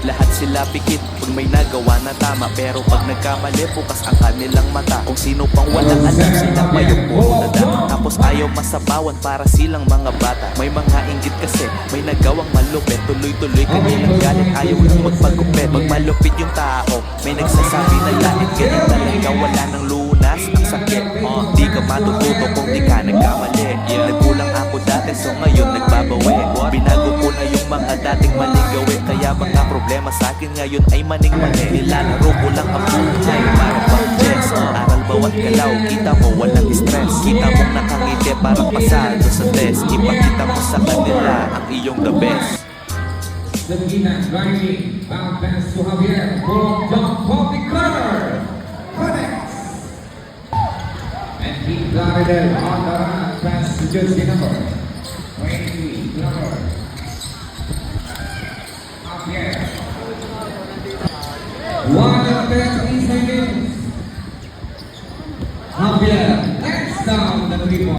Lahat sila pikit pag may nagawa na tama, pero pag nagkamali bukas ang kanilang mata. Kung sino pang walang alam, sila pa yung puro nada. Tapos ayaw masabawan para silang mga bata. May mga inggit kasi, may nagawang malupit. Tuloy-tuloy kanilang galit, ayaw lang magpagupit. Pag malupit yung tao, may nagsasabi na langit. Ganyan talaga, wala nang lunas ang sakit. Di ka matututo kung di ka nagkamali. Nagkulang ako dati, so ngayon nagbabawi. Binago ko na yung mga dating maling gawin, kaya mga problema sa akin ngayon ay maning-mani. Nilalaro ko lang ang buhay para bang chess. Aral bawat galaw, kita mo walang stress. Kita mong nakangiti parang pasado sa test. Ipakita mo sa kanila ang iyong the best. Sabina driving, bound pass to Javier, for jump from the corner, connects. And he got it in on the run, pass to jersey number 23, number Javier. 1 seconds. Javier, next down the 3 point.